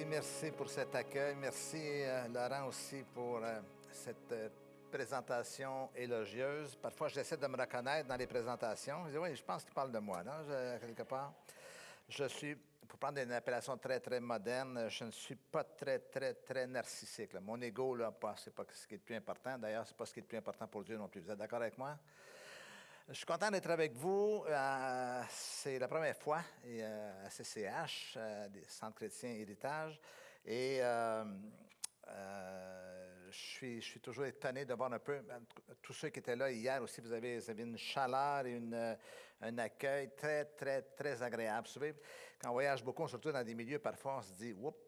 merci pour cet accueil. Merci, Laurent, aussi pour cette présentation élogieuse. Parfois, j'essaie de me reconnaître dans les présentations. Je dis, oui, je pense qu'il parle de moi, là, quelque part. Je suis, pour prendre une appellation très, très moderne, je ne suis pas très narcissique. Là. Mon ego, là, c'est pas ce qui est le plus important. D'ailleurs, c'est pas ce qui est le plus important pour Dieu non plus. Vous êtes d'accord avec moi? Je suis content d'être avec vous. C'est la première fois à CCH, des Centres chrétiens Héritage. Et je suis toujours étonné de voir un peu tous ceux qui étaient là hier aussi. Vous avez une chaleur et un accueil très agréable. Vous savez, quand on voyage beaucoup, surtout dans des milieux, parfois on se dit, oups,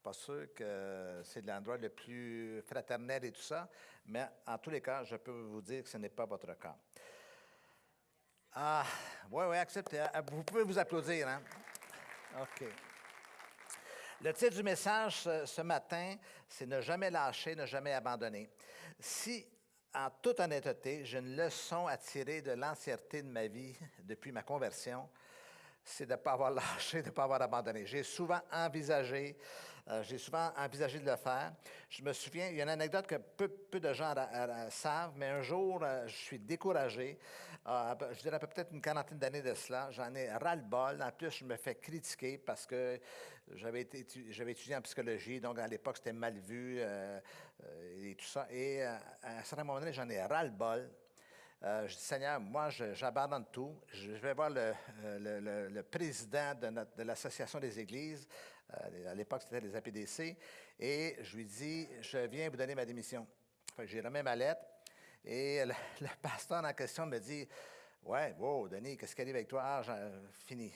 pas sûr que c'est l'endroit le plus fraternel et tout ça. Mais en tous les cas, je peux vous dire que ce n'est pas votre cas. Ah, oui, acceptez. Vous pouvez vous applaudir, hein? OK. Le titre du message ce matin, c'est « Ne jamais lâcher, ne jamais abandonner ». Si, en toute honnêteté, j'ai une leçon à tirer de l'entièreté de ma vie depuis ma conversion, c'est de ne pas avoir lâché, de ne pas avoir abandonné. J'ai souvent envisagé de le faire. Je me souviens, il y a une anecdote que peu de gens savent, mais un jour, je suis découragé. Je dirais peut-être une quarantaine d'années de cela. J'en ai ras-le-bol. En plus, je me fais critiquer parce que j'avais étudié en psychologie, donc à l'époque, c'était mal vu et tout ça. Et à un certain moment donné, j'en ai ras-le-bol. Je dis, Seigneur, moi, j'abandonne tout. Je vais voir le président de l'Association des Églises. À l'époque, c'était les APDC. Et je lui dis, je viens vous donner ma démission. Enfin, j'ai remis ma lettre. Et le pasteur en question me dit, ouais, wow, Denis, qu'est-ce qui arrive avec toi? Ah, fini.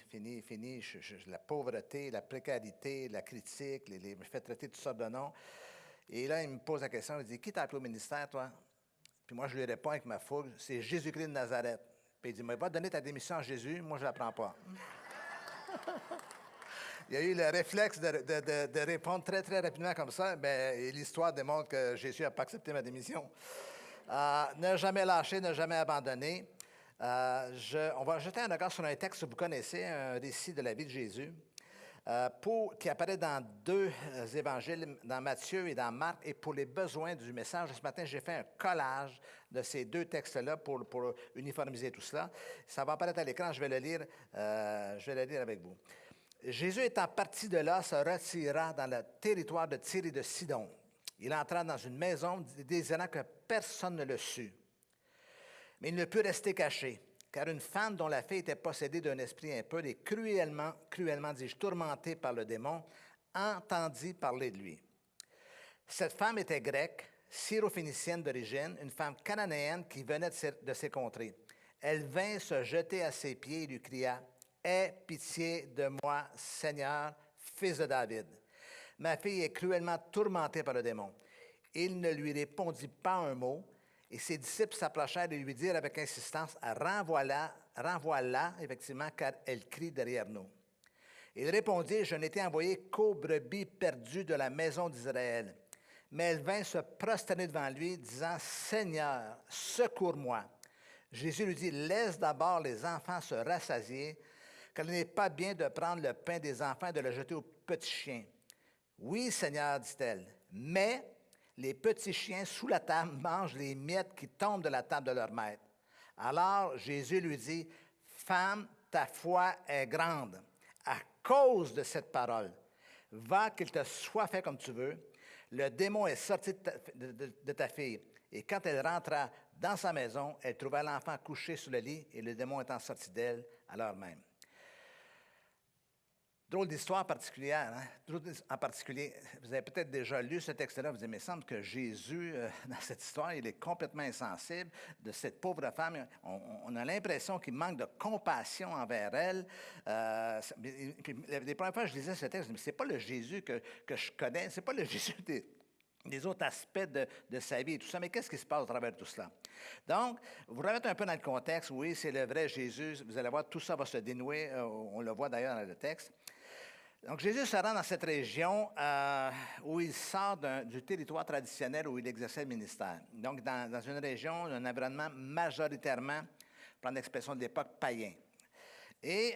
La pauvreté, la précarité, la critique, je me fais traiter de toutes sortes de noms. Et là, il me pose la question, il dit, qui t'a appelé au ministère, toi? Puis moi, je lui réponds avec ma fougue, c'est Jésus-Christ de Nazareth. Puis il dit, mais va donner ta démission à Jésus, moi, je ne la prends pas. Il y a eu le réflexe de répondre très rapidement comme ça, mais l'histoire démontre que Jésus n'a pas accepté ma démission. Ne jamais lâcher, ne jamais abandonner. On va jeter un regard sur un texte que vous connaissez, un récit de la vie de Jésus. Qui apparaît dans deux évangiles, dans Matthieu et dans Marc, et pour les besoins du message, ce matin, j'ai fait un collage de ces deux textes-là pour uniformiser tout cela. Ça va apparaître à l'écran, je vais le lire avec vous. Jésus étant parti de là, se retira dans le territoire de Tyr et de Sidon. Il entra dans une maison désirant que personne ne le sût. Mais il ne put rester caché. Car une femme dont la fille était possédée d'un esprit impur et cruellement, dis-je, tourmentée par le démon, entendit parler de lui. Cette femme était grecque, syrophénicienne d'origine, une femme cananéenne qui venait de ces contrées. Elle vint se jeter à ses pieds et lui cria, « Aie pitié de moi, Seigneur, fils de David. Ma fille est cruellement tourmentée par le démon. » Il ne lui répondit pas un mot. Et ses disciples s'approchèrent et lui dirent avec insistance, « Renvoie-la, effectivement, car elle crie derrière nous. » Il répondit, « Je n'étais envoyé qu'aux brebis perdues de la maison d'Israël. » Mais elle vint se prosterner devant lui, disant, « Seigneur, secours-moi. » Jésus lui dit, « Laisse d'abord les enfants se rassasier, car il n'est pas bien de prendre le pain des enfants et de le jeter aux petits chiens. »« Oui, Seigneur, dit-elle, mais les petits chiens sous la table mangent les miettes qui tombent de la table de leur maître. » Alors Jésus lui dit, « Femme, ta foi est grande. À cause de cette parole, va qu'il te soit fait comme tu veux. Le démon est sorti de ta fille. » Et quand elle rentra dans sa maison, elle trouva l'enfant couché sur le lit et le démon étant sorti d'elle à l'heure même. Drôle d'histoire particulière, hein? En particulier, vous avez peut-être déjà lu ce texte-là, vous dites, mais il semble que Jésus, dans cette histoire, il est complètement insensible de cette pauvre femme. On a l'impression qu'il manque de compassion envers elle. Puis, les premières fois que je lisais ce texte, je me dis, mais c'est pas le Jésus que je connais, c'est pas le Jésus des autres aspects de sa vie et tout ça, mais qu'est-ce qui se passe à travers tout cela? Donc, vous remettez un peu dans le contexte, oui, c'est le vrai Jésus, vous allez voir, tout ça va se dénouer, on le voit d'ailleurs dans le texte. Donc, Jésus se rend dans cette région où il sort du territoire traditionnel où il exerçait le ministère. Donc, dans une région, un environnement majoritairement, prendre l'expression de l'époque, païen. Et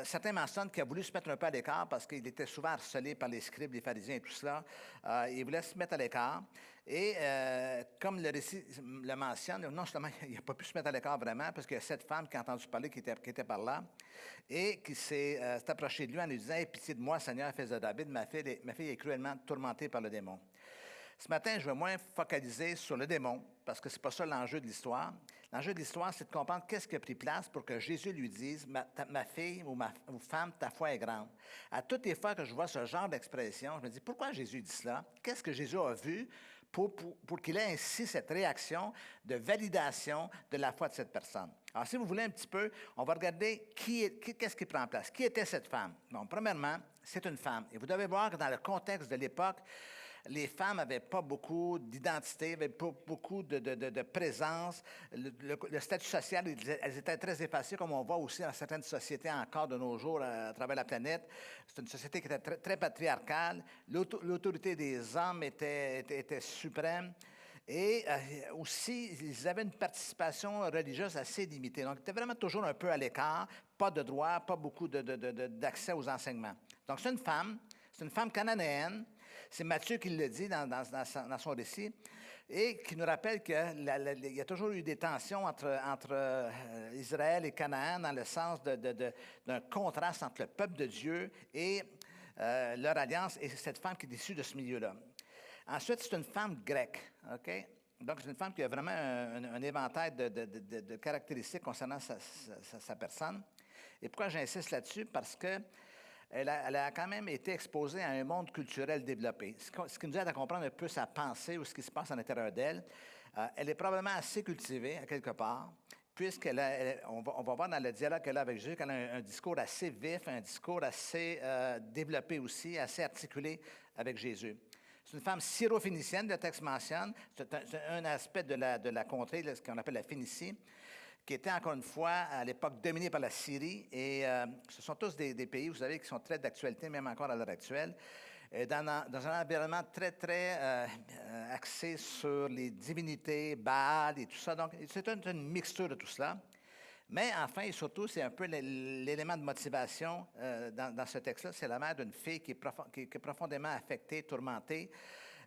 certains mentionnent qu'il a voulu se mettre un peu à l'écart parce qu'il était souvent harcelé par les scribes, les pharisiens et tout cela. Il voulait se mettre à l'écart. Et comme le récit le mentionne, non seulement il n'a pas pu se mettre à l'écart vraiment, parce qu'il y a cette femme qui a entendu parler, qui était par là, et qui s'est approchée de lui en lui disant « Aie pitié de moi, Seigneur, fils de David, ma fille est cruellement tourmentée par le démon. » Ce matin, je vais moins focaliser sur le démon, parce que ce n'est pas ça l'enjeu de l'histoire. L'enjeu de l'histoire, c'est de comprendre qu'est-ce qui a pris place pour que Jésus lui dise « Ma fille ou femme, ta foi est grande. » À toutes les fois que je vois ce genre d'expression, je me dis « Pourquoi Jésus dit cela? Qu'est-ce que Jésus a vu pour qu'il ait ainsi cette réaction de validation de la foi de cette personne? » Alors, si vous voulez un petit peu, on va regarder qu'est-ce qui prend place. Qui était cette femme? Bon, premièrement, c'est une femme. Et vous devez voir que dans le contexte de l'époque, les femmes n'avaient pas beaucoup d'identité, n'avaient pas beaucoup de présence. Le statut social, elles étaient très effacées, comme on voit aussi dans certaines sociétés encore de nos jours à travers la planète. C'est une société qui était très, très patriarcale. L'autorité des hommes était suprême. Et aussi, ils avaient une participation religieuse assez limitée. Donc, ils étaient vraiment toujours un peu à l'écart, pas de droit, pas beaucoup d'accès aux enseignements. Donc, c'est une femme cananéenne. C'est Matthieu qui le dit dans son récit, et qui nous rappelle qu'il y a toujours eu des tensions entre Israël et Canaan, dans le sens d'un contraste entre le peuple de Dieu et leur alliance, et cette femme qui est issue de ce milieu-là. Ensuite, c'est une femme grecque, OK? Donc, c'est une femme qui a vraiment un éventail de caractéristiques concernant sa personne. Et pourquoi j'insiste là-dessus? Parce que elle a quand même été exposée à un monde culturel développé, ce qui nous aide à comprendre un peu sa pensée ou ce qui se passe à l'intérieur d'elle. Elle est probablement assez cultivée, à quelque part, puisqu'on va voir dans le dialogue qu'elle a avec Jésus qu'elle a un discours assez vif, un discours assez développé aussi, assez articulé avec Jésus. C'est une femme syro-phénicienne, le texte mentionne. C'est un aspect de la contrée, ce qu'on appelle la Phénicie, qui était encore une fois à l'époque dominée par la Syrie. Et ce sont tous des pays, vous savez, qui sont très d'actualité, même encore à l'heure actuelle, dans un environnement très, très axé sur les divinités, Baal et tout ça. Donc, c'est une mixture de tout cela. Mais enfin, et surtout, c'est un peu l'élément de motivation dans ce texte-là. C'est la mère d'une fille qui est profondément affectée, tourmentée.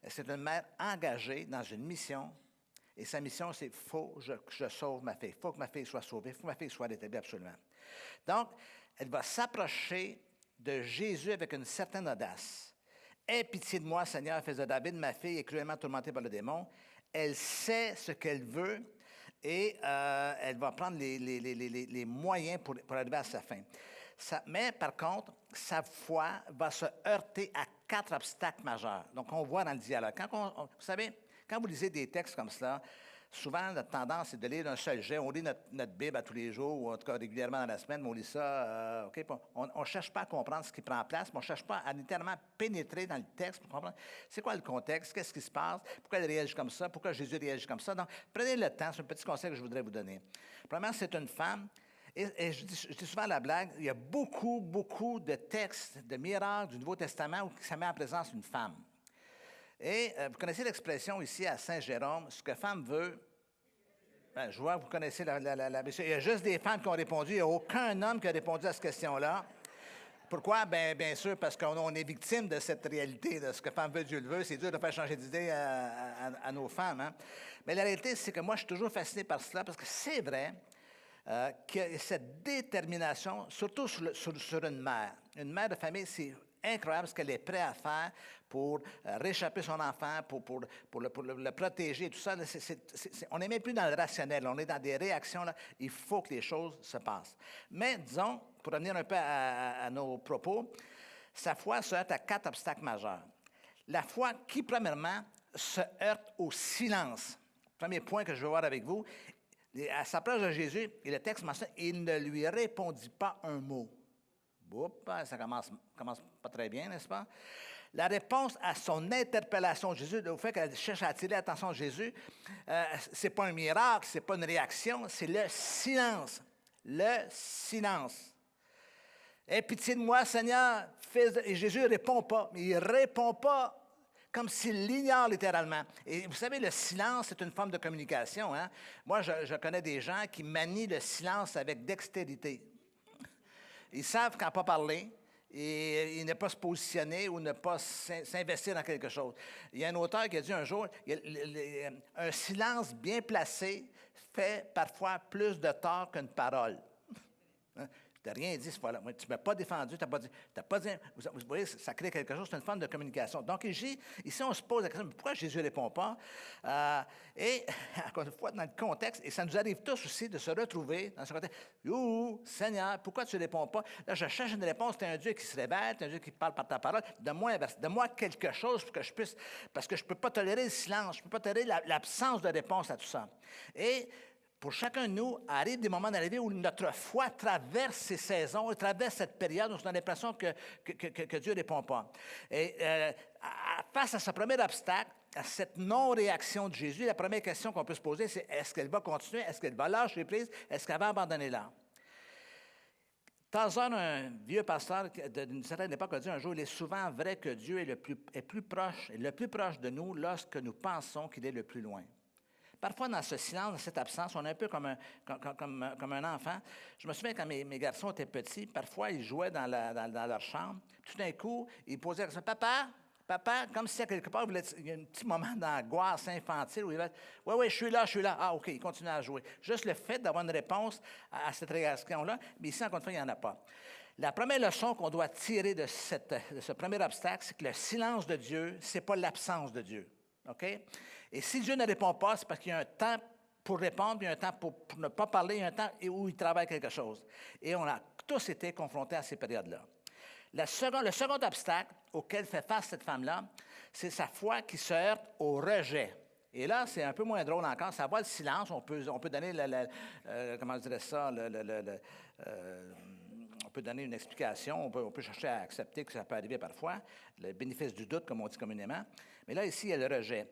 C'est une mère engagée dans une mission. Et sa mission, c'est « faut que je sauve ma fille. Il faut que ma fille soit sauvée. Il faut que ma fille soit rétablie absolument. » Donc, elle va s'approcher de Jésus avec une certaine audace. « Aie pitié de moi, Seigneur, fils de David, ma fille est cruellement tourmentée par le démon. » Elle sait ce qu'elle veut et elle va prendre les moyens pour arriver à sa fin. Mais par contre, sa foi va se heurter à 4 obstacles majeurs. Donc, on voit dans le dialogue. Vous savez, quand vous lisez des textes comme cela, souvent, notre tendance est de lire d'un seul jet. On lit notre Bible à tous les jours, ou en tout cas régulièrement dans la semaine, mais on lit ça. On ne cherche pas à comprendre ce qui prend place, mais on ne cherche pas à littéralement pénétrer dans le texte pour comprendre c'est quoi le contexte, qu'est-ce qui se passe, pourquoi elle réagit comme ça, pourquoi Jésus réagit comme ça. Donc, prenez le temps, c'est un petit conseil que je voudrais vous donner. Premièrement, c'est une femme. Et je dis souvent la blague, il y a beaucoup, beaucoup de textes, de miracles du Nouveau Testament où ça met en présence une femme. Et vous connaissez l'expression ici à Saint-Jérôme, ce que femme veut. Ben, je vois que vous connaissez il y a juste des femmes qui ont répondu, il n'y a aucun homme qui a répondu à cette question-là. Pourquoi? Bien sûr, parce qu'on est victime de cette réalité, de ce que femme veut, Dieu le veut. C'est dur de faire changer d'idée à nos femmes. Hein? Mais la réalité, c'est que moi, je suis toujours fasciné par cela, parce que c'est vrai qu'il y a cette détermination, surtout sur une mère. Une mère de famille, c'est incroyable ce qu'elle est prête à faire pour réchapper son enfant, pour le protéger, tout ça. On n'est même plus dans le rationnel, on est dans des réactions. Là. Il faut que les choses se passent. Mais, disons, pour revenir un peu à nos propos, sa foi se heurte à 4 obstacles majeurs. La foi qui, premièrement, se heurte au silence. Premier point que je veux voir avec vous. Elle s'approche de Jésus, et le texte mentionne, il ne lui répondit pas un mot. Oups, ça commence pas très bien, n'est-ce pas? La réponse à son interpellation de Jésus, au fait qu'elle cherche à attirer l'attention de Jésus, c'est pas un miracle, c'est pas une réaction, c'est le silence. Le silence. Aie pitié de moi, Seigneur, fils de... Et Jésus ne répond pas, mais il ne répond pas comme s'il l'ignore littéralement. Et vous savez, le silence, c'est une forme de communication. Hein? Moi, je connais des gens qui manient le silence avec dextérité. Ils savent quand pas parler et ne pas se positionner ou ne pas s'investir dans quelque chose. Il y a un auteur qui a dit un jour, un silence bien placé fait parfois plus de tort qu'une parole. Hein? Tu n'as rien dit, tu ne m'as pas défendu, tu n'as pas dit. Vous voyez, ça crée quelque chose, c'est une forme de communication. Donc, ici, on se pose la question, pourquoi Jésus ne répond pas? Et, encore une fois, dans le contexte, et ça nous arrive tous aussi de se retrouver dans ce contexte. Seigneur, pourquoi tu ne réponds pas? Là, je cherche une réponse, tu es un Dieu qui se révèle, tu es un Dieu qui parle par ta parole. Donne-moi quelque chose pour que je puisse, parce que je ne peux pas tolérer le silence, je ne peux pas tolérer l'absence de réponse à tout ça. Et pour chacun de nous, arrive des moments d'arrivée où notre foi traverse ces saisons, traverse cette période où on a l'impression que Dieu ne répond pas. Et face à ce premier obstacle, à cette non-réaction de Jésus, la première question qu'on peut se poser, c'est est-ce qu'elle va continuer? Est-ce qu'elle va lâcher prise? Est-ce qu'elle va abandonner là? Tarzan, un vieux pasteur d'une certaine époque, a dit un jour, il est souvent vrai que Dieu est le plus proche de nous lorsque nous pensons qu'il est le plus loin. Parfois, dans ce silence, dans cette absence, on est un peu comme un enfant. Je me souviens quand mes garçons étaient petits, parfois, ils jouaient dans leur chambre. Tout d'un coup, ils posaient la question, Papa, comme si à quelque part, il y a un petit moment d'angoisse infantile où il va dire, oui, je suis là. Ah, OK, il continue à jouer. Juste le fait d'avoir une réponse à cette réaction-là, mais ici, encore une fois, il n'y en a pas. La première leçon qu'on doit tirer de ce premier obstacle, c'est que le silence de Dieu, ce n'est pas l'absence de Dieu. OK? Et si Dieu ne répond pas, c'est parce qu'il y a un temps pour répondre, il y a un temps pour ne pas parler, il y a un temps où il travaille quelque chose. Et on a tous été confrontés à ces périodes-là. Le second obstacle auquel fait face cette femme-là, c'est sa foi qui se heurte au rejet. Et là, c'est un peu moins drôle encore. Ça va le silence. On peut donner, comment je dirais ça, on peut donner une explication. On peut chercher à accepter que ça peut arriver parfois. Le bénéfice du doute, comme on dit communément. Mais là, ici, il y a le rejet.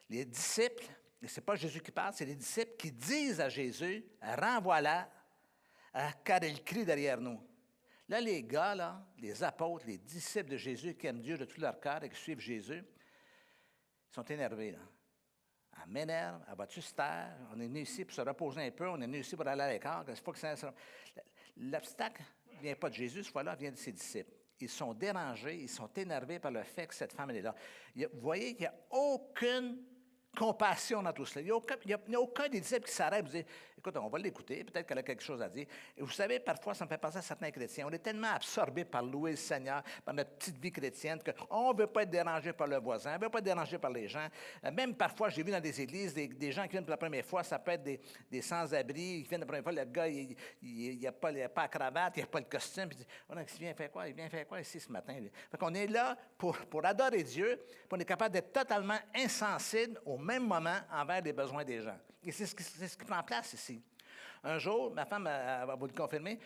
Les disciples, et ce n'est pas Jésus qui parle, c'est les disciples qui disent à Jésus, « Renvoie-la, car elle crie derrière nous. » Là, les gars, les apôtres, les disciples de Jésus qui aiment Dieu de tout leur cœur et qui suivent Jésus, ils sont énervés. Là. Elle m'énerve, elle va-tu se taire? On est venu ici pour se reposer un peu, on est venu ici pour aller à l'écart. L'obstacle ne vient pas de Jésus, cette fois-là, vient de ses disciples. Ils sont dérangés, ils sont énervés par le fait que cette femme est là. Vous voyez qu'il n'y a aucune compassion dans tout cela. Il n'y a aucun des disciples qui s'arrête et vous dit, écoute, on va l'écouter, peut-être qu'elle a quelque chose à dire. Et vous savez, parfois, ça me fait penser à certains chrétiens. On est tellement absorbés par louer le Seigneur, par notre petite vie chrétienne, qu'on ne veut pas être dérangé par le voisin, on ne veut pas être dérangé par les gens. Même parfois, j'ai vu dans des églises des gens qui viennent pour la première fois, ça peut être des sans-abri, qui viennent la première fois, le gars, il n'a pas la cravate, il n'a pas le costume, puis il dit, oh non, il vient faire quoi ici ce matin? Fait qu'on est là pour adorer Dieu, puis on est capable d'être totalement insensible au même moment envers les besoins des gens. Et c'est ce qui prend place ici. Un jour, ma femme va vous le confirmer,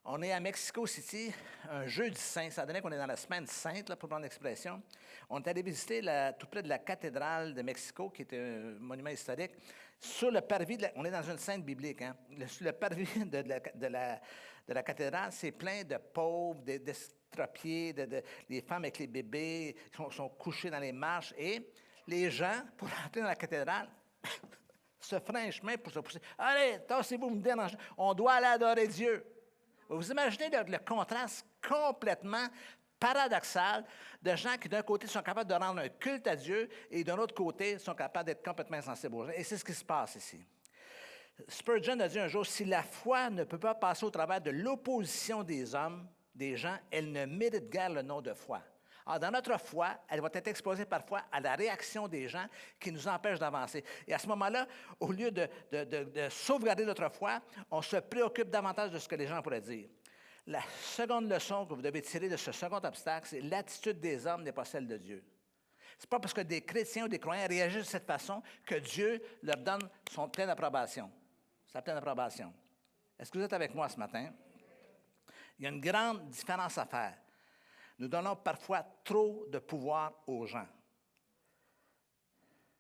on est à Mexico City, un jeudi saint. Ça donnait qu'on est dans la semaine sainte, là, pour prendre l'expression. On est allé visiter tout près de la cathédrale de Mexico, qui est un monument historique. Sur le parvis, on est dans une scène biblique, hein? Sur le parvis de la cathédrale, c'est plein de pauvres, d'estropiés, des femmes avec les bébés, sont couchés dans les marches. Et les gens, pour entrer dans la cathédrale, se feraient un chemin pour se pousser. Allez, tassez-vous, me dérangez. On doit aller adorer Dieu. Vous imaginez le contraste complètement paradoxal de gens qui, d'un côté, sont capables de rendre un culte à Dieu et, d'un autre côté, sont capables d'être complètement insensibles aux gens. Et c'est ce qui se passe ici. Spurgeon a dit un jour, si la foi ne peut pas passer au travers de l'opposition des hommes, des gens, elle ne mérite guère le nom de foi. Alors, dans notre foi, elle va être exposée parfois à la réaction des gens qui nous empêchent d'avancer. Et à ce moment-là, au lieu de sauvegarder notre foi, on se préoccupe davantage de ce que les gens pourraient dire. La seconde leçon que vous devez tirer de ce second obstacle, c'est l'attitude des hommes n'est pas celle de Dieu. Ce n'est pas parce que des chrétiens ou des croyants réagissent de cette façon que Dieu leur donne son pleine approbation. Sa pleine approbation. Est-ce que vous êtes avec moi ce matin? Il y a une grande différence à faire. Nous donnons parfois trop de pouvoir aux gens.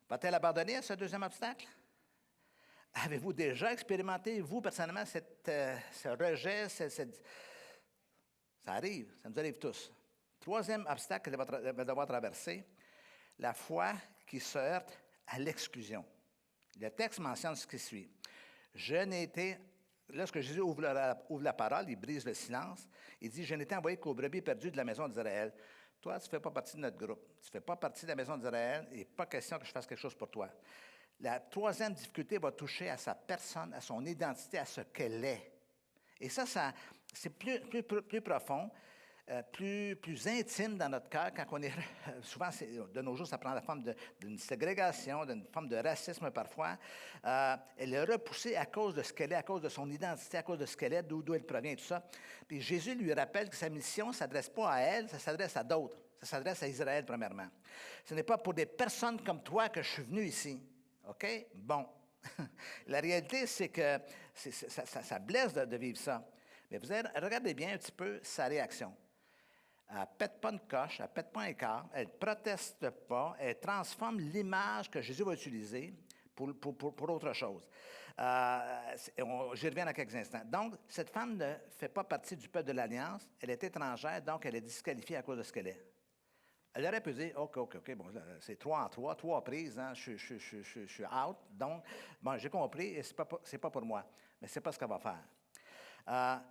Va-t-elle abandonner à ce deuxième obstacle? Avez-vous déjà expérimenté, vous, personnellement, ce rejet? Ça arrive, ça nous arrive tous. Troisième obstacle qu'elle va devoir traverser, la foi qui se heurte à l'exclusion. Le texte mentionne ce qui suit. Je n'ai été lorsque Jésus ouvre la parole, il brise le silence. Il dit, je n'étais envoyé qu'aux brebis perdues de la maison d'Israël. Toi, tu ne fais pas partie de notre groupe. Tu ne fais pas partie de la maison d'Israël. Il n'est pas question que je fasse quelque chose pour toi. La troisième difficulté va toucher à sa personne, à son identité, à ce qu'elle est. Et ça c'est plus profond, plus intime dans notre cœur quand on est... Souvent, de nos jours, ça prend la forme d'une ségrégation, d'une forme de racisme parfois. Elle est repoussée à cause de ce qu'elle est, à cause de son identité, à cause de ce qu'elle est, d'où elle provient, tout ça. Puis Jésus lui rappelle que sa mission ne s'adresse pas à elle, ça s'adresse à d'autres. Ça s'adresse à Israël, premièrement. Ce n'est pas pour des personnes comme toi que je suis venu ici. OK? Bon. La réalité, c'est que ça blesse de vivre ça. Mais regardez bien un petit peu sa réaction. Elle ne pète pas une coche, elle ne pète pas un quart, elle ne proteste pas, elle transforme l'image que Jésus va utiliser pour autre chose. J'y reviens dans quelques instants. Donc, cette femme ne fait pas partie du peuple de l'Alliance, elle est étrangère, donc elle est disqualifiée à cause de ce qu'elle est. Elle aurait pu dire, OK, bon, c'est 3 en 3 prises, hein, je suis out. Donc, bon, j'ai compris, et c'est pas pour moi. Mais ce n'est pas ce qu'elle va faire.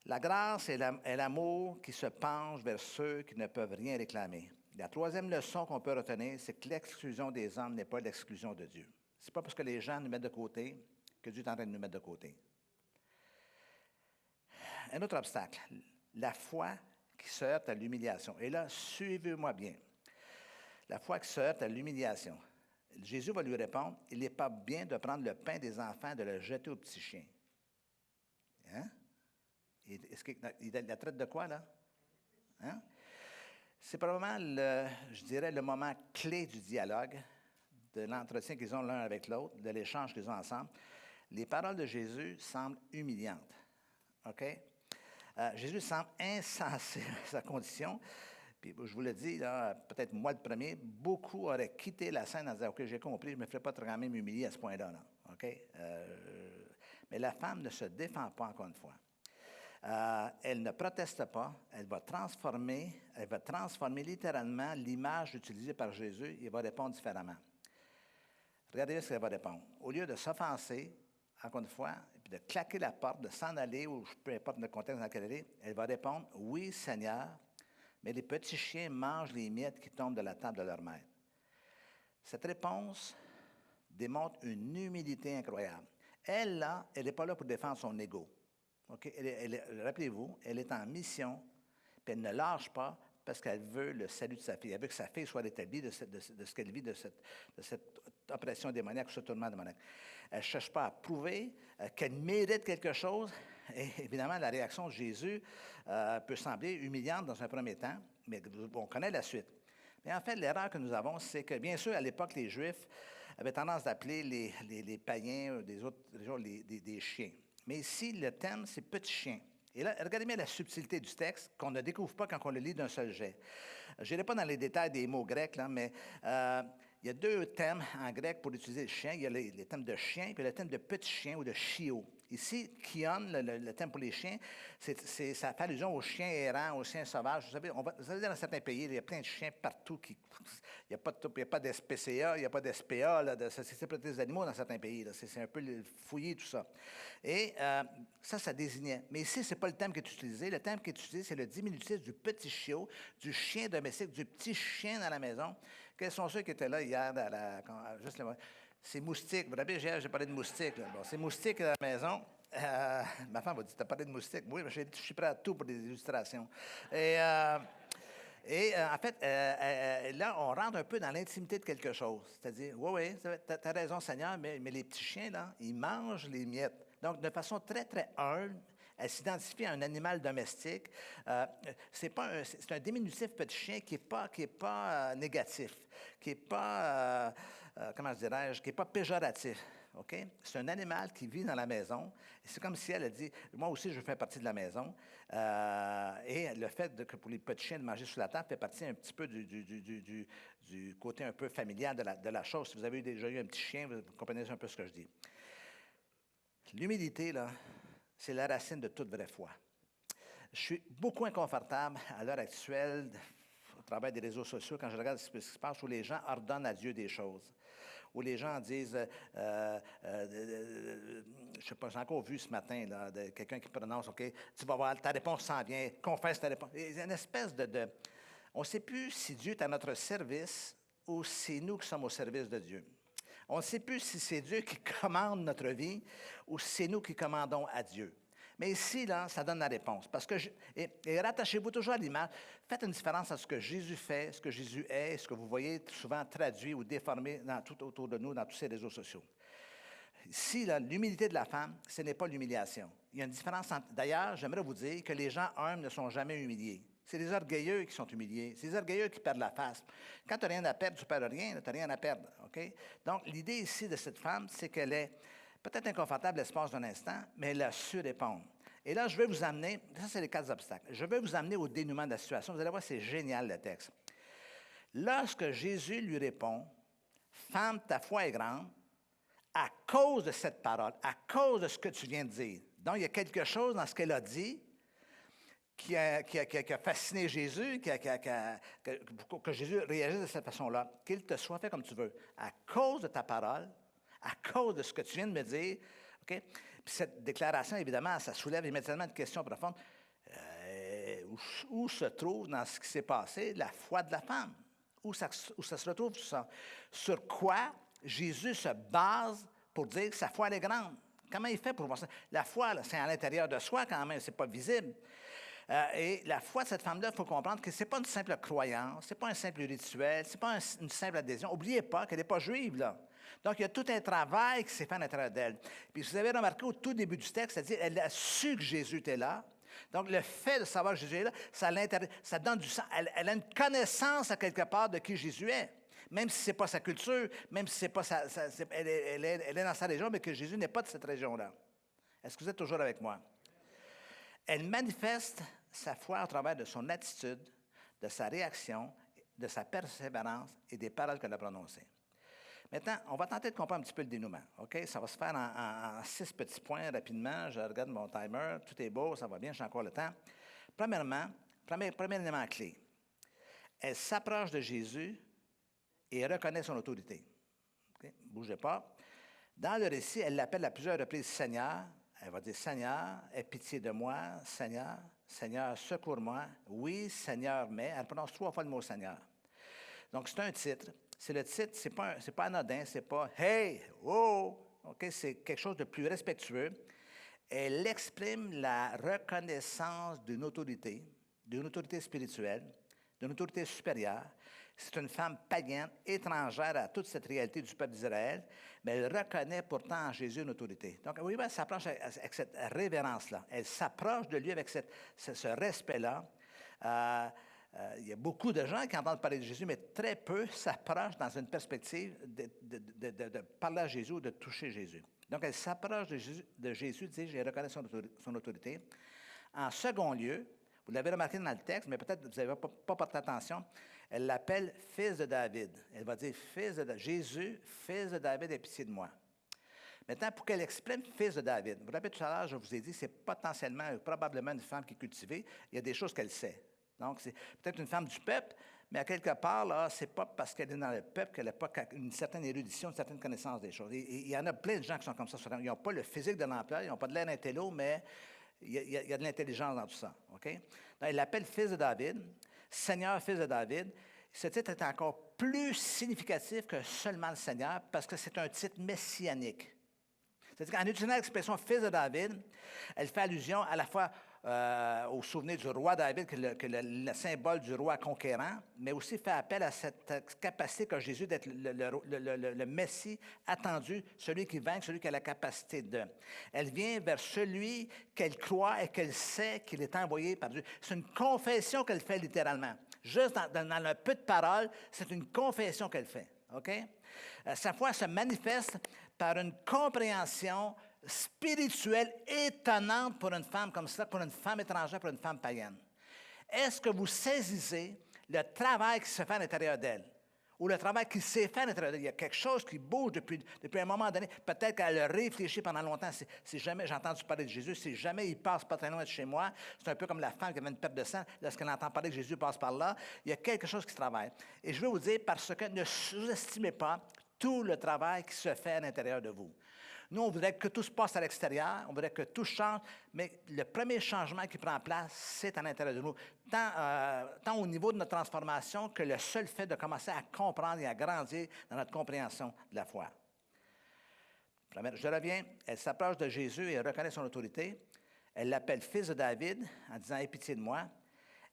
La grâce et l'amour qui se penchent vers ceux qui ne peuvent rien réclamer. La troisième leçon qu'on peut retenir, c'est que l'exclusion des hommes n'est pas l'exclusion de Dieu. Ce n'est pas parce que les gens nous mettent de côté que Dieu est en train de nous mettre de côté. Un autre obstacle, la foi qui se heurte à l'humiliation. Et là, suivez-moi bien. La foi qui se heurte à l'humiliation. Jésus va lui répondre, il n'est pas bien de prendre le pain des enfants et de le jeter aux petits chiens. Hein? Est-ce qu'il la traite de quoi, là? Hein? C'est probablement, je dirais, le moment clé du dialogue, de l'entretien qu'ils ont l'un avec l'autre, de l'échange qu'ils ont ensemble. Les paroles de Jésus semblent humiliantes. OK? Jésus semble insensé à sa condition. Puis, je vous le dis, là, peut-être moi le premier, beaucoup auraient quitté la scène en disant, OK, j'ai compris, je ne me ferai pas quand même humilier à ce point-là. Là. OK? Mais la femme ne se défend pas, encore une fois. Elle ne proteste pas, elle va transformer littéralement l'image utilisée par Jésus et va répondre différemment. Regardez ce qu'elle va répondre. Au lieu de s'offenser, encore une fois, et puis de claquer la porte, de s'en aller, ou peu importe le contexte dans lequel elle va répondre, « Oui, Seigneur, mais les petits chiens mangent les miettes qui tombent de la table de leur maître. » Cette réponse démontre une humilité incroyable. Elle, là, elle n'est pas là pour défendre son ego. Okay? Rappelez-vous, elle est en mission, puis elle ne lâche pas parce qu'elle veut le salut de sa fille. Elle veut que sa fille soit rétablie de ce qu'elle vit, de cette oppression démoniaque, ce tourment démoniaque. Elle ne cherche pas à prouver qu'elle mérite quelque chose. Et évidemment, la réaction de Jésus peut sembler humiliante dans un premier temps, mais on connaît la suite. Mais en fait, l'erreur que nous avons, c'est que, bien sûr, à l'époque, les Juifs avaient tendance d'appeler les païens des autres religions des chiens. Mais ici, le thème, c'est petit chien. Et là, regardez bien la subtilité du texte qu'on ne découvre pas quand on le lit d'un seul jet. Je n'irai pas dans les détails des mots grecs, là, mais il y a 2 thèmes en grec pour utiliser le chien. Il y a les thèmes de chien et le thème de petit chien ou de chiot. Ici, kion, le thème pour les chiens, ça fait allusion aux chiens errants, aux chiens sauvages. Vous savez, dans certains pays, il y a plein de chiens partout. Il n'y a pas d'SPCA, il n'y a pas d'SPA, de Société pour des animaux dans certains pays. C'est un peu fouillé, tout ça. Et ça désignait. Mais ici, ce n'est pas le thème qui est utilisé. Le thème qui est utilisé, c'est le diminutif du petit chiot, du chien domestique, du petit chien dans la maison. Quels sont ceux qui étaient là hier, juste le c'est moustique. Vous vous rappelez, j'ai parlé de moustique. Bon, c'est moustique à la maison. Ma femme va dire, tu as parlé de moustique. Oui, mais je suis prêt à tout pour des illustrations. Et en fait, là, on rentre un peu dans l'intimité de quelque chose. C'est-à-dire, oui, tu as raison, Seigneur, mais les petits chiens, là, ils mangent les miettes. Donc, de façon très, très humble, elle s'identifie à un animal domestique. C'est un diminutif petit chien qui n'est pas négatif, qui n'est pas, comment dirais-je, qui n'est pas péjoratif. Okay? C'est un animal qui vit dans la maison. C'est comme si elle a dit, moi aussi, je fais partie de la maison. Et le fait que pour les petits chiens de manger sous la table fait partie un petit peu du côté un peu familial de la chose. Si vous avez déjà eu un petit chien, vous comprenez un peu ce que je dis. L'humilité, là, c'est la racine de toute vraie foi. Je suis beaucoup inconfortable à l'heure actuelle, au travers des réseaux sociaux, quand je regarde ce qui se passe, où les gens ordonnent à Dieu des choses. où les gens disent, je ne sais pas, j'ai encore vu ce matin là, de quelqu'un qui prononce, OK, tu vas voir, ta réponse s'en vient, confesse ta réponse. Il y a une espèce on ne sait plus si Dieu est à notre service ou c'est nous qui sommes au service de Dieu. On ne sait plus si c'est Dieu qui commande notre vie ou si c'est nous qui commandons à Dieu. Mais ici, là, ça donne la réponse. Parce que, et rattachez-vous toujours à l'image. Faites une différence entre ce que Jésus fait, ce que Jésus est, ce que vous voyez souvent traduit ou déformé tout autour de nous, dans tous ces réseaux sociaux. Ici, là, l'humilité de la femme, ce n'est pas l'humiliation. Il y a une différence entre... D'ailleurs, j'aimerais vous dire que les gens humbles ne sont jamais humiliés. C'est les orgueilleux qui sont humiliés. C'est les orgueilleux qui perdent la face. Quand tu n'as rien à perdre, tu ne perds rien, tu n'as rien à perdre. OK? Donc, l'idée ici de cette femme, c'est qu'elle est peut-être inconfortable l'espace d'un instant, mais elle a su répondre. Et là, je vais vous amener, ça c'est les 4 obstacles, je vais vous amener au dénouement de la situation. Vous allez voir, c'est génial le texte. Lorsque Jésus lui répond, « Femme, ta foi est grande », à cause de cette parole, à cause de ce que tu viens de dire. Donc, il y a quelque chose dans ce qu'elle a dit qui a fasciné Jésus, que Jésus réagisse de cette façon-là, qu'il te soit fait comme tu veux. À cause de ta parole, à cause de ce que tu viens de me dire, OK? Puis cette déclaration, évidemment, ça soulève immédiatement une question profonde. Où se trouve dans ce qui s'est passé la foi de la femme? Où ça se retrouve tout ça? Sur quoi Jésus se base pour dire que sa foi elle est grande? Comment il fait pour voir ça? La foi, c'est à l'intérieur de soi quand même, c'est pas visible. Et la foi de cette femme-là, il faut comprendre que ce n'est pas une simple croyance, ce n'est pas un simple rituel, ce n'est pas une simple adhésion. N'oubliez pas qu'elle n'est pas juive, là. Donc, il y a tout un travail qui s'est fait à l'intérieur d'elle. Puis, vous avez remarqué au tout début du texte, c'est-à-dire, elle a su que Jésus était là. Donc, le fait de savoir que Jésus est là, ça donne du sens. Elle a une connaissance, à quelque part, de qui Jésus est. Même si ce n'est pas sa culture, même si c'est pas elle est dans sa région, mais que Jésus n'est pas de cette région-là. Est-ce que vous êtes toujours avec moi? Elle manifeste sa foi au travers de son attitude, de sa réaction, de sa persévérance et des paroles qu'elle a prononcées. Maintenant, on va tenter de comprendre un petit peu le dénouement. OK? Ça va se faire en 6 petits points rapidement. Je regarde mon timer. Tout est beau, ça va bien, j'ai encore le temps. Premièrement, premier élément clé. Elle s'approche de Jésus et reconnaît son autorité. Okay? Bougez pas. Dans le récit, elle l'appelle à plusieurs reprises Seigneur. Elle va dire Seigneur, aie pitié de moi, Seigneur, Seigneur, secours-moi. Oui, Seigneur, mais. Elle prononce 3 fois le mot Seigneur. Donc, c'est un titre. C'est le titre, c'est pas anodin, c'est pas Hey, oh, OK, c'est quelque chose de plus respectueux. Elle exprime la reconnaissance d'une autorité spirituelle, d'une autorité supérieure. C'est une femme païenne, étrangère à toute cette réalité du peuple d'Israël, mais elle reconnaît pourtant en Jésus une autorité. Donc, oui, elle s'approche avec cette révérence-là. Elle s'approche de lui avec ce respect-là. Il y a beaucoup de gens qui entendent parler de Jésus, mais très peu s'approchent dans une perspective de parler à Jésus ou de toucher Jésus. Donc, elle s'approche de Jésus, dit, je reconnais son autorité. En second lieu, vous l'avez remarqué dans le texte, mais peut-être vous n'avez pas porté attention, elle l'appelle fils de David. Elle va dire Jésus, fils de David, aie pitié de moi. Maintenant, pour qu'elle exprime fils de David, vous vous rappelez tout à l'heure, je vous ai dit, c'est potentiellement, probablement une femme qui est cultivée. Il y a des choses qu'elle sait. Donc, c'est peut-être une femme du peuple, mais à quelque part, là, c'est pas parce qu'elle est dans le peuple qu'elle n'a pas une certaine érudition, une certaine connaissance des choses. Et il y en a plein de gens qui sont comme ça. Ils n'ont pas le physique de l'emploi, ils n'ont pas de l'air intello, mais il y a de l'intelligence dans tout ça. OK? Donc, elle l'appelle fils de David, Seigneur, fils de David. Ce titre est encore plus significatif que seulement le Seigneur parce que c'est un titre messianique. C'est-à-dire qu'en utilisant l'expression fils de David, elle fait allusion à la fois au souvenir du roi David, qui est le symbole du roi conquérant, mais aussi fait appel à cette capacité qu'a Jésus d'être le Messie attendu, celui qui vainc, celui qui a la capacité de. Elle vient vers celui qu'elle croit et qu'elle sait qu'il est envoyé par Dieu. C'est une confession qu'elle fait littéralement. Juste dans le peu de paroles, c'est une confession qu'elle fait. OK? Sa foi se manifeste par une compréhension spirituelle étonnante pour une femme comme ça, pour une femme étrangère, pour une femme païenne. Est-ce que vous saisissez le travail qui se fait à l'intérieur d'elle? Ou le travail qui s'est fait à l'intérieur d'elle? Il y a quelque chose qui bouge depuis un moment donné. Peut-être qu'elle a réfléchi pendant longtemps. Si jamais j'ai entendu parler de Jésus, si jamais il passe pas très loin de chez moi, c'est un peu comme la femme qui avait une perte de sang. Lorsqu'elle entend parler que Jésus passe par là, il y a quelque chose qui se travaille. Et je veux vous dire, parce que ne sous-estimez pas tout le travail qui se fait à l'intérieur de vous. Nous, on voudrait que tout se passe à l'extérieur, on voudrait que tout change, mais le premier changement qui prend place, c'est à l'intérieur de nous. Tant au niveau de notre transformation que le seul fait de commencer à comprendre et à grandir dans notre compréhension de la foi. Je reviens, elle s'approche de Jésus et elle reconnaît son autorité. Elle l'appelle fils de David en disant « Aie pitié de moi ».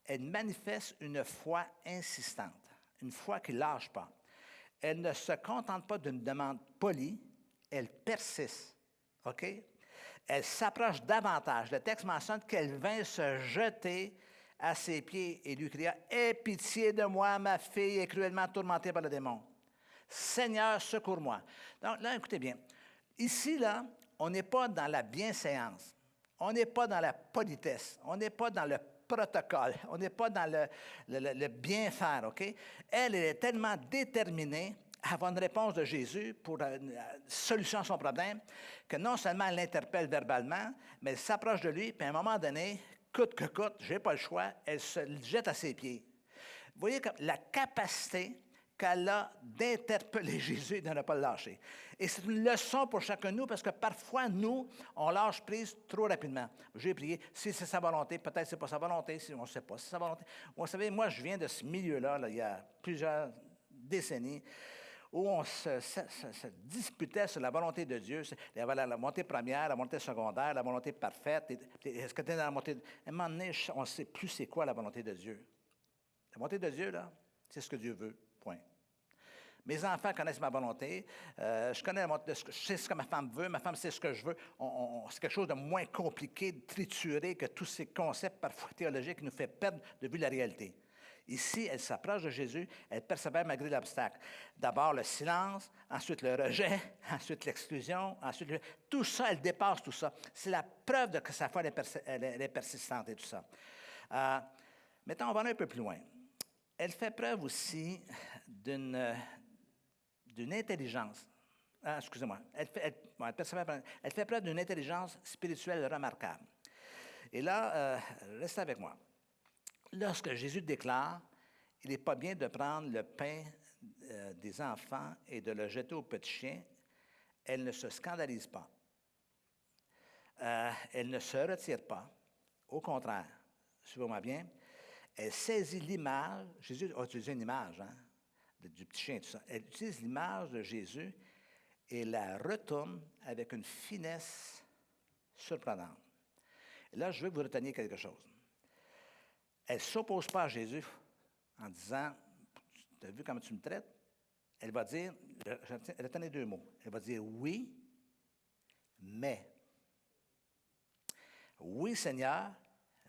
Elle manifeste une foi insistante, une foi qui ne lâche pas. Elle ne se contente pas d'une demande polie, elle persiste. OK? Elle s'approche davantage. Le texte mentionne qu'elle vint se jeter à ses pieds et lui cria « Aie pitié de moi, ma fille est cruellement tourmentée par le démon. Seigneur, secours-moi. » Donc là, écoutez bien. Ici, là, on n'est pas dans la bienséance. On n'est pas dans la politesse. On n'est pas dans le protocole. On n'est pas dans le bien faire, OK? Elle est tellement déterminée à avoir une réponse de Jésus pour une solution à son problème que non seulement elle l'interpelle verbalement, mais elle s'approche de lui, puis à un moment donné, coûte que coûte, je n'ai pas le choix, elle se jette à ses pieds. Vous voyez la capacité qu'elle a d'interpeller Jésus et de ne pas le lâcher. Et c'est une leçon pour chacun de nous, parce que parfois, nous, on lâche prise trop rapidement. J'ai prié, si c'est sa volonté, peut-être c'est pas sa volonté, si on ne sait pas si c'est sa volonté. Vous savez, moi, je viens de ce milieu-là, il y a plusieurs décennies, où on se disputait sur la volonté de Dieu. Il y avait la volonté première, la volonté secondaire, la volonté parfaite. Est-ce que tu es dans la volonté de... À un moment donné, on ne sait plus c'est quoi la volonté de Dieu. La volonté de Dieu, là, c'est ce que Dieu veut, point. Mes enfants connaissent ma volonté. Je connais je sais ce que ma femme veut. Ma femme sait ce que je veux. C'est quelque chose de moins compliqué, de trituré que tous ces concepts parfois théologiques qui nous fait perdre de vue la réalité. Ici, elle s'approche de Jésus, elle persévère malgré l'obstacle. D'abord le silence, ensuite le rejet, ensuite l'exclusion, ensuite tout ça, elle dépasse tout ça. C'est la preuve de que sa foi elle est persistante et tout ça. Maintenant, on va aller un peu plus loin. Elle fait preuve aussi d'une intelligence. Excusez-moi. Elle fait preuve d'une intelligence spirituelle remarquable. Et là, restez avec moi. Lorsque Jésus déclare, il n'est pas bien de prendre le pain des enfants et de le jeter aux petits chiens, elle ne se scandalise pas. Elle ne se retire pas. Au contraire, suivez-moi bien, elle saisit l'image, Jésus a utilisé une image du petit chien, tout ça. Elle utilise l'image de Jésus et la retourne avec une finesse surprenante. Et là, je veux que vous reteniez quelque chose. Elle ne s'oppose pas à Jésus en disant « Tu as vu comment tu me traites? » Elle va dire, retenez deux mots, elle va dire « Oui, mais. » Oui, Seigneur,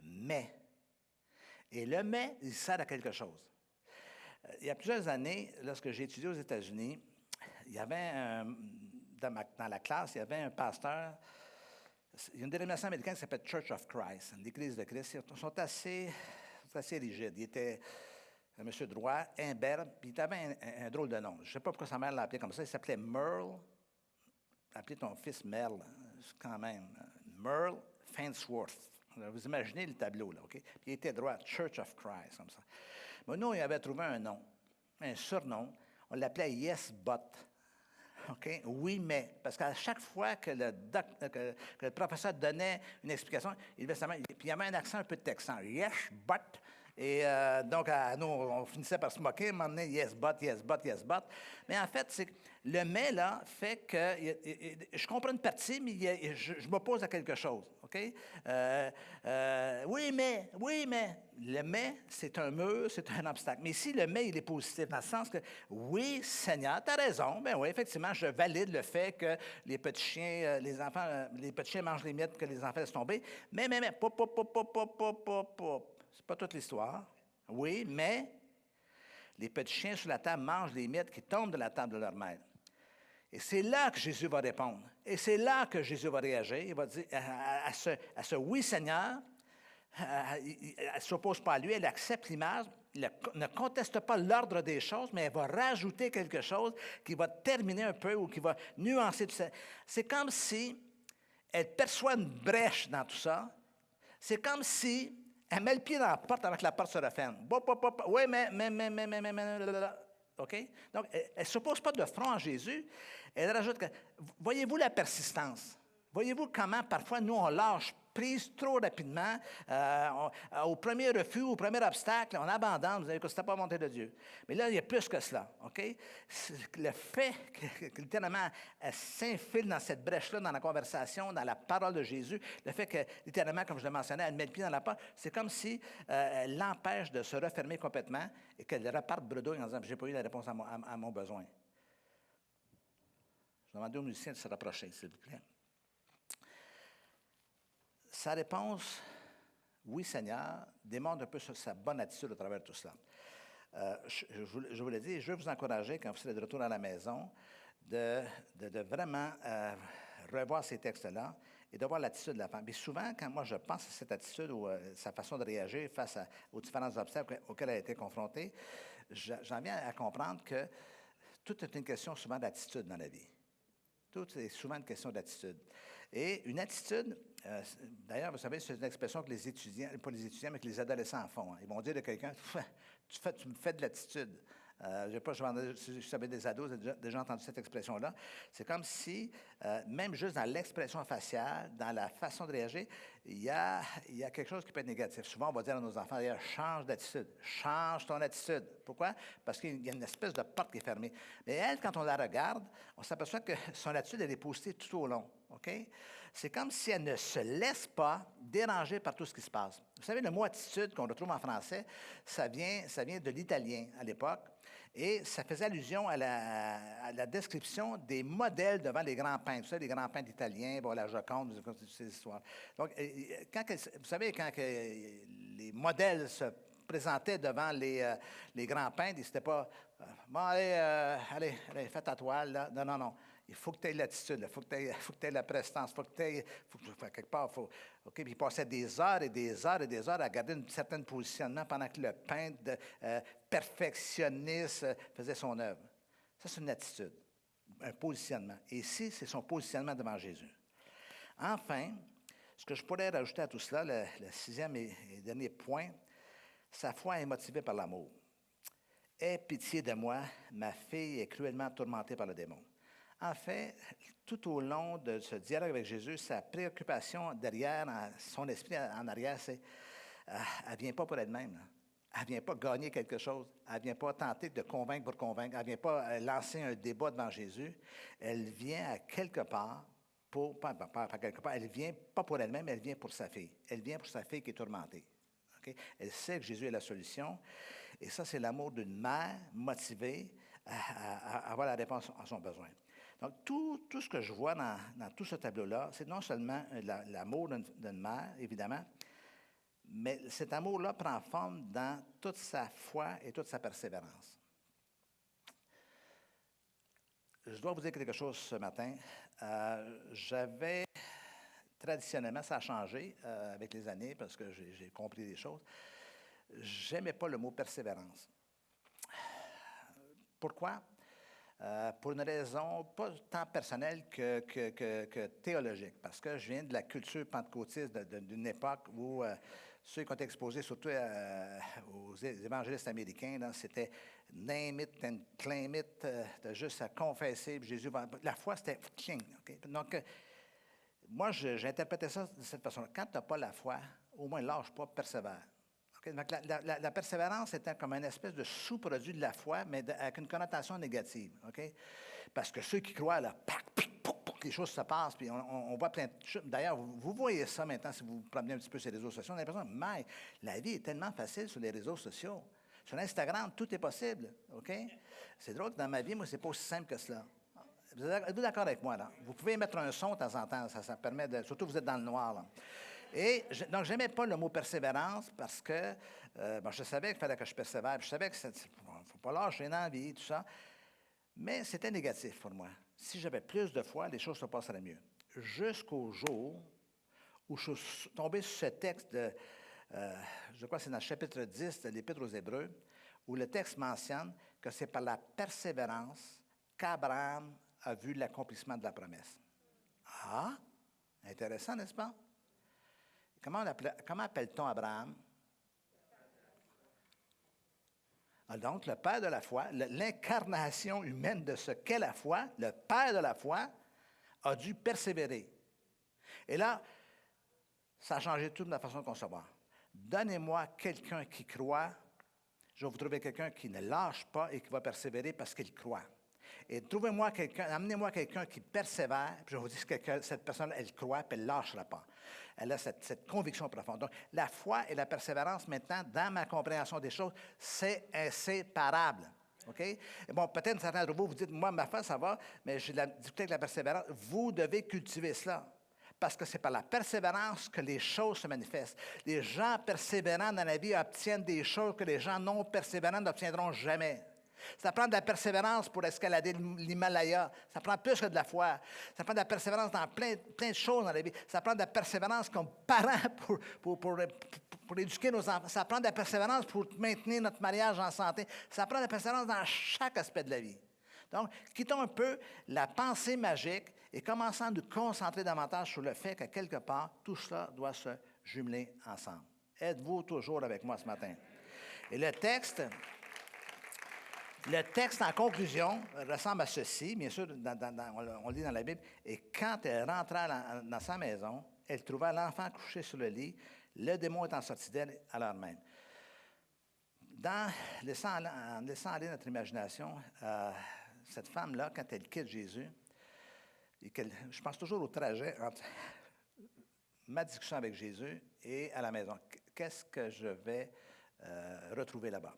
mais. Et le « mais », il sert à quelque chose. Il y a plusieurs années, lorsque j'ai étudié aux États-Unis, il y avait dans la classe, il y avait un pasteur. Il y a une dénomination américaine qui s'appelle Church of Christ, l'Église de Christ. Ils sont assez rigides. Il était un monsieur droit, imberbe, puis il avait un drôle de nom. Je ne sais pas pourquoi sa mère l'a appelé comme ça. Il s'appelait Merle. Appelez ton fils Merle, quand même. Merle Farnsworth. Vous imaginez le tableau, là, OK? Puis il était droit, Church of Christ, comme ça. Mais nous, il avait trouvé un nom, un surnom. On l'appelait Yes But. OK? Oui, mais. Parce qu'à chaque fois que le professeur donnait une explication, il levait sa main, puis il y avait un accent un peu texan. Yes, but. Et donc, nous, on finissait par se moquer, à un moment donné, yes, but, yes, but, yes, but. Mais en fait, c'est le mais, là, fait que je comprends une partie, mais je m'oppose à quelque chose. OK? Oui, mais. Le mais, c'est un mur, c'est un obstacle. Mais ici, le mais, il est positif, dans le sens que, oui, Seigneur, tu as raison. Ben oui, effectivement, je valide le fait que les petits chiens, les petits chiens mangent les miettes que les enfants laissent tomber. Mais, pop. C'est pas toute l'histoire. Oui, mais les petits chiens sur la table mangent les miettes qui tombent de la table de leur maître. Et c'est là que Jésus va répondre. Et c'est là que Jésus va réagir. Il va dire à ce oui, Seigneur, elle ne s'oppose pas à lui, elle accepte l'image, ne conteste pas l'ordre des choses, mais elle va rajouter quelque chose qui va terminer un peu ou qui va nuancer tout ça. C'est comme si elle perçoit une brèche dans tout ça. C'est comme si elle met le pied dans la porte avant que la porte se referme. Oui, mais. OK? Donc, elle ne s'oppose pas de front à Jésus. Elle rajoute que, voyez-vous la persistance? Voyez-vous comment parfois nous, on lâche prise trop rapidement, au premier refus, au premier obstacle, on abandonne, vous avez que ce n'était pas la volonté de Dieu. Mais là, il y a plus que cela, OK? Le fait que littéralement, elle s'infile dans cette brèche-là, dans la conversation, dans la parole de Jésus, le fait que, littéralement, comme je le mentionnais, elle met le pied dans la porte, c'est comme si elle l'empêche de se refermer complètement et qu'elle reparte bredouille en disant « j'ai pas eu la réponse à mon besoin ». Je demande aux musiciens de se rapprocher, s'il vous plaît. Sa réponse, oui Seigneur, démontre un peu sa bonne attitude à travers tout cela. Je vous l'ai dit, je veux vous encourager, quand vous serez de retour à la maison, de vraiment revoir ces textes-là et de voir l'attitude de la femme. Mais souvent, quand moi je pense à cette attitude ou sa façon de réagir face aux différents obstacles auxquels elle a été confrontée, j'en viens à comprendre que tout est une question souvent d'attitude dans la vie. Tout est souvent une question d'attitude. Et une attitude, d'ailleurs, vous savez, c'est une expression que les étudiants, pas les étudiants, mais que les adolescents en font. Hein. Ils vont dire de quelqu'un, tu me fais de l'attitude. Je sais pas, si vous savez des ados, vous avez déjà entendu cette expression-là. C'est comme si, même juste dans l'expression faciale, dans la façon de réagir, il y a quelque chose qui peut être négatif. Souvent, on va dire à nos enfants, d'ailleurs, change d'attitude, change ton attitude. Pourquoi? Parce qu'il y a une espèce de porte qui est fermée. Mais elle, quand on la regarde, on s'aperçoit que son attitude, elle est positive tout au long. OK? C'est comme si elle ne se laisse pas déranger par tout ce qui se passe. Vous savez, le mot attitude qu'on retrouve en français, ça vient de l'italien à l'époque. Et ça faisait allusion à la description des modèles devant les grands peintres. Vous savez, les grands peintres italiens, bon, la Joconde, ces histoires. Donc, vous savez, quand les modèles se présentaient devant les grands peintres, ils n'étaient pas bon, allez, fais ta toile, là. Non. Il faut que tu aies l'attitude, il faut que tu aies la prestance, il faut que tu aies, quelque part, OK, puis il passait des heures et des heures et des heures à garder un certain positionnement pendant que le peintre perfectionniste faisait son œuvre. Ça, c'est une attitude, un positionnement. Et ici, c'est son positionnement devant Jésus. Enfin, ce que je pourrais rajouter à tout cela, le sixième et dernier point, sa foi est motivée par l'amour. Aie pitié de moi, ma fille est cruellement tourmentée par le démon. En fait, tout au long de ce dialogue avec Jésus, sa préoccupation derrière, son esprit en arrière, c'est elle ne vient pas pour elle-même. Elle ne vient pas gagner quelque chose. Elle ne vient pas tenter de convaincre pour convaincre. Elle ne vient pas lancer un débat devant Jésus. Elle vient à quelque part elle vient pas pour elle-même, elle vient pour sa fille. Elle vient pour sa fille qui est tourmentée. Okay? Elle sait que Jésus est la solution. Et ça, c'est l'amour d'une mère motivée à avoir la réponse à son besoin. Donc, tout ce que je vois dans tout ce tableau-là, c'est non seulement l'amour d'une mère, évidemment, mais cet amour-là prend forme dans toute sa foi et toute sa persévérance. Je dois vous dire quelque chose ce matin. Traditionnellement, ça a changé avec les années parce que j'ai compris des choses. J'aimais pas le mot persévérance. Pourquoi? Pour une raison pas tant personnelle que théologique, parce que je viens de la culture pentecôtiste d'une époque où ceux qui ont été exposés surtout aux évangélistes américains, là, c'était « name it and claim it », de juste à confesser, puis Jésus va... La foi, c'était « king okay? ». Donc, moi, j'interprétais ça de cette façon-là. Quand tu n'as pas la foi, au moins lâche pas, persévère. Okay? Donc, la persévérance était comme une espèce de sous-produit de la foi, mais avec une connotation négative. Okay? Parce que ceux qui croient, là, les choses se passent, puis on voit plein de choses. D'ailleurs, vous voyez ça maintenant, si vous vous promenez un petit peu sur les réseaux sociaux, on a l'impression, mais la vie est tellement facile sur les réseaux sociaux. Sur Instagram, tout est possible. OK? C'est drôle que dans ma vie, moi, c'est pas aussi simple que cela. Vous êtes d'accord avec moi, là? Vous pouvez mettre un son de temps en temps, ça permet de... Surtout, vous êtes dans le noir, là. Et donc, je n'aimais pas le mot persévérance parce que je savais qu'il fallait que je persévère. Je savais qu'il ne faut pas lâcher dans la vie, tout ça. Mais c'était négatif pour moi. Si j'avais plus de foi, les choses se passeraient mieux. Jusqu'au jour où je suis tombé sur ce texte je crois que c'est dans le chapitre 10 de l'Épître aux Hébreux, où le texte mentionne que c'est par la persévérance qu'Abraham a vu l'accomplissement de la promesse. Ah, intéressant, n'est-ce pas? Comment appelle-t-on Abraham? Donc, le Père de la foi, l'incarnation humaine de ce qu'est la foi, le Père de la foi, a dû persévérer. Et là, ça a changé toute ma façon de concevoir. Donnez-moi quelqu'un qui croit, je vais vous trouver quelqu'un qui ne lâche pas et qui va persévérer parce qu'il croit. Et trouvez-moi quelqu'un, amenez-moi quelqu'un qui persévère, puis je vous dis que cette personne, elle croit, puis elle ne lâchera pas. Elle a cette conviction profonde. Donc, la foi et la persévérance, maintenant, dans ma compréhension des choses, c'est inséparable. OK? Et bon, peut-être certains d'entre vous, vous dites, moi, ma foi, ça va, mais j'ai de la difficulté avec la persévérance. Vous devez cultiver cela. Parce que c'est par la persévérance que les choses se manifestent. Les gens persévérants dans la vie obtiennent des choses que les gens non persévérants n'obtiendront jamais. Ça prend de la persévérance pour escalader l'Himalaya. Ça prend plus que de la foi. Ça prend de la persévérance dans plein de choses dans la vie. Ça prend de la persévérance comme parents pour éduquer nos enfants. Ça prend de la persévérance pour maintenir notre mariage en santé. Ça prend de la persévérance dans chaque aspect de la vie. Donc, quittons un peu la pensée magique et commençons à nous concentrer davantage sur le fait qu'à quelque part, tout cela doit se jumeler ensemble. Êtes-vous toujours avec moi ce matin? Et le texte en conclusion ressemble à ceci. Bien sûr, on le lit dans la Bible. Et quand elle rentra dans sa maison, elle trouva l'enfant couché sur le lit, le démon étant sorti d'elle à l'heure même. En laissant aller notre imagination, cette femme-là, quand elle quitte Jésus, je pense toujours au trajet entre ma discussion avec Jésus et à la maison. Qu'est-ce que je vais retrouver là-bas?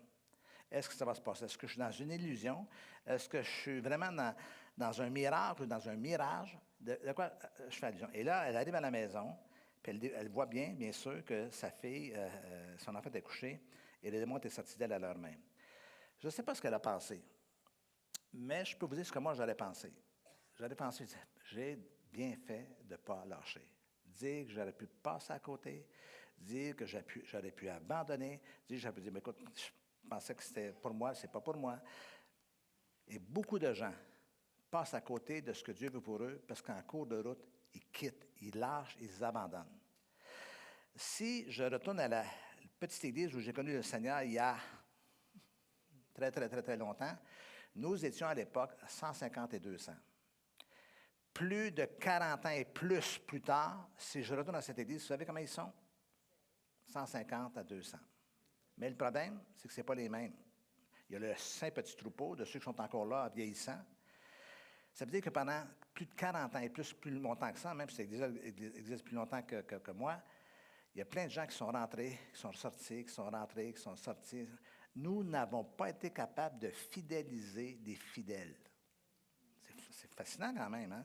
Est-ce que ça va se passer? Est-ce que je suis dans une illusion? Est-ce que je suis vraiment dans un miracle ou dans un mirage? De quoi je fais allusion? Et là, elle arrive à la maison, puis elle voit bien sûr, que sa fille, son enfant est couché, et le démon est sorti d'elle à l'heure même. Je ne sais pas ce qu'elle a pensé, mais je peux vous dire ce que moi j'aurais pensé. J'aurais pensé, j'ai bien fait de ne pas lâcher. Dire que j'aurais pu passer à côté, dire que j'aurais pu abandonner, dire que j'aurais pu dire, mais écoute, je pensais que c'était pour moi, c'est pas pour moi. Et beaucoup de gens passent à côté de ce que Dieu veut pour eux parce qu'en cours de route, ils quittent, ils lâchent, ils abandonnent. Si je retourne à la petite église où j'ai connu le Seigneur il y a très, très, très, très longtemps, nous étions à l'époque 150 et 200. Plus de 40 ans et plus tard, si je retourne à cette église, vous savez comment ils sont? 150 à 200. Mais le problème, c'est que ce n'est pas les mêmes. Il y a le saint petit troupeau de ceux qui sont encore là, vieillissants. Ça veut dire que pendant plus de 40 ans et plus longtemps que ça, même si ça existe plus longtemps que moi, il y a plein de gens qui sont rentrés, qui sont sortis, qui sont rentrés, qui sont sortis. Nous n'avons pas été capables de fidéliser des fidèles. C'est fascinant quand même, hein?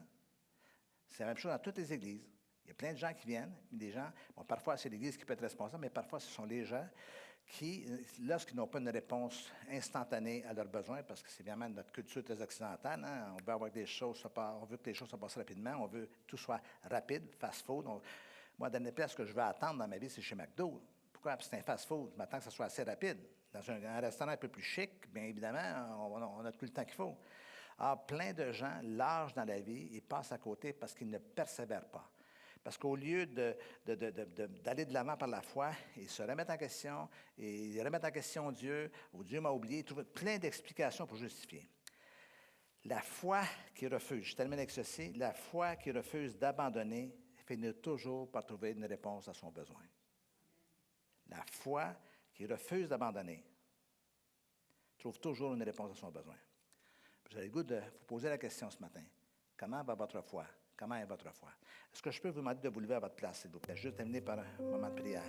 C'est la même chose dans toutes les églises. Il y a plein de gens qui viennent, des gens, bon, parfois c'est l'Église qui peut être responsable, mais parfois ce sont les gens qui, lorsqu'ils n'ont pas une réponse instantanée à leurs besoins, parce que c'est vraiment notre culture très occidentale, hein, on veut avoir des choses, on veut que les choses se passent rapidement, on veut que tout soit rapide, fast-food. Moi, dans les places que je veux attendre dans ma vie, c'est chez McDo. Pourquoi? Parce que c'est un fast-food. Je m'attends que ça soit assez rapide. Dans un restaurant un peu plus chic, bien évidemment, on n'a plus le temps qu'il faut. Alors, plein de gens lâchent dans la vie et passent à côté parce qu'ils ne persévèrent pas. Parce qu'au lieu d'aller de l'avant par la foi, ils se remettent en question, et ils remettent en question Dieu, ou Dieu m'a oublié, ils trouvent plein d'explications pour justifier. La foi qui refuse, je termine avec ceci, la foi qui refuse d'abandonner finit toujours par trouver une réponse à son besoin. La foi qui refuse d'abandonner trouve toujours une réponse à son besoin. Vous avez le goût de vous poser la question ce matin. Comment va votre foi? Comment est votre foi? Est-ce que je peux vous demander de vous lever à votre place, s'il vous plaît? Juste terminer par un moment de prière.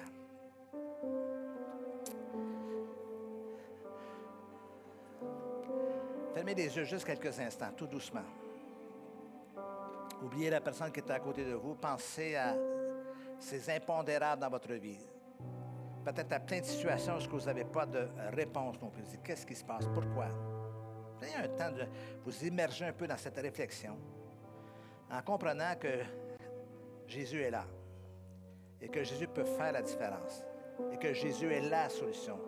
Fermez les yeux juste quelques instants, tout doucement. Oubliez la personne qui est à côté de vous. Pensez à ces impondérables dans votre vie. Peut-être à plein de situations où vous n'avez pas de réponse non plus. Qu'est-ce qui se passe? Pourquoi? Prenez un temps de vous immerger un peu dans cette réflexion en comprenant que Jésus est là et que Jésus peut faire la différence et que Jésus est la solution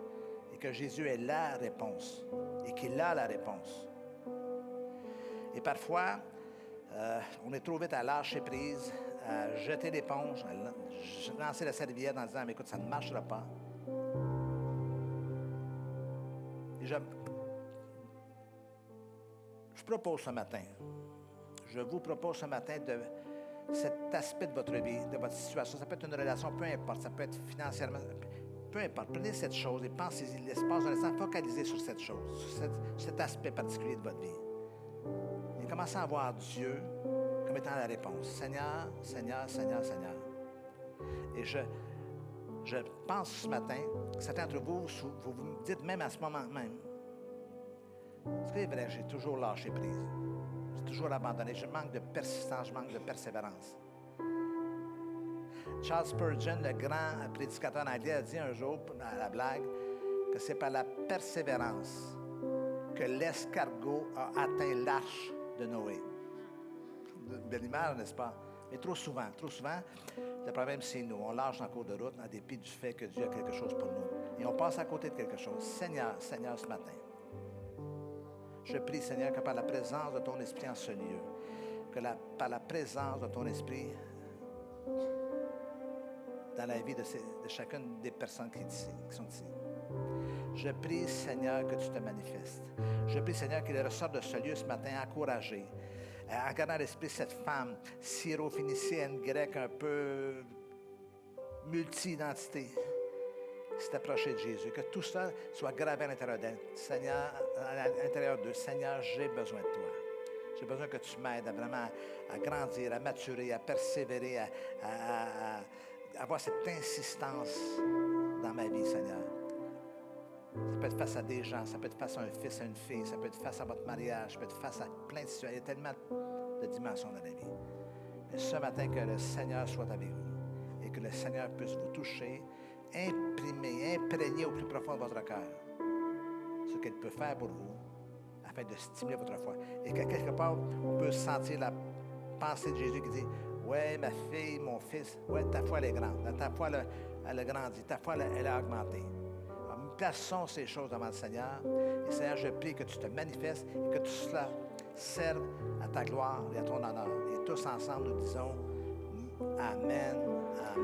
et que Jésus est la réponse et qu'il a la réponse. Et parfois, on est trop vite à lâcher prise, à jeter l'éponge, à lancer la serviette en disant « Mais écoute, ça ne marchera pas ». Et je propose ce matin, je vous propose ce matin de cet aspect de votre vie, de votre situation. Ça peut être une relation, peu importe, ça peut être financièrement, peu importe. Prenez cette chose et pensez-y l'espace d'un instant, focalisez sur cette chose, sur cet aspect particulier de votre vie. Et commencez à voir Dieu comme étant la réponse. Seigneur, Seigneur, Seigneur, Seigneur. Et je pense ce matin que certains d'entre vous, vous me dites même à ce moment même, c'est vrai, j'ai toujours lâché prise. J'ai toujours abandonné. Je manque de persistance, je manque de persévérance. Charles Spurgeon, le grand prédicateur anglais, a dit un jour, à la blague, que c'est par la persévérance que l'escargot a atteint l'arche de Noé. Une belle image, n'est-ce pas? Mais trop souvent, le problème, c'est nous. On lâche en cours de route en dépit du fait que Dieu a quelque chose pour nous. Et on passe à côté de quelque chose. Seigneur, Seigneur, ce matin, je prie, Seigneur, que par la présence de ton Esprit en ce lieu, par la présence de ton Esprit dans la vie de chacune des personnes qui sont ici, je prie, Seigneur, que tu te manifestes. Je prie, Seigneur, qu'il ressort de ce lieu ce matin encouragé, en gardant à l'esprit cette femme syro-phénicienne, grecque, un peu multi-identité, s'est approché de Jésus, que tout ça soit gravé à l'intérieur d'elle. Seigneur, à l'intérieur d'eux, Seigneur, j'ai besoin de toi. J'ai besoin que tu m'aides à grandir, à maturer, à persévérer, à avoir cette insistance dans ma vie, Seigneur. Ça peut être face à des gens, ça peut être face à un fils, à une fille, ça peut être face à votre mariage, ça peut être face à plein de situations. Il y a tellement de dimensions dans la vie. Mais ce matin, que le Seigneur soit avec vous et que le Seigneur puisse vous toucher, imprimer, imprégner au plus profond de votre cœur ce qu'il peut faire pour vous afin de stimuler votre foi. Et que quelque part, on peut sentir la pensée de Jésus qui dit, « Ouais, ma fille, mon fils, ouais, ta foi, elle est grande. Ta foi, elle a grandi. Ta foi, elle a augmenté. » Alors, plaçons ces choses devant le Seigneur. Et Seigneur, je prie que tu te manifestes et que tout cela serve à ta gloire et à ton honneur. Et tous ensemble, nous disons, Amen, Amen.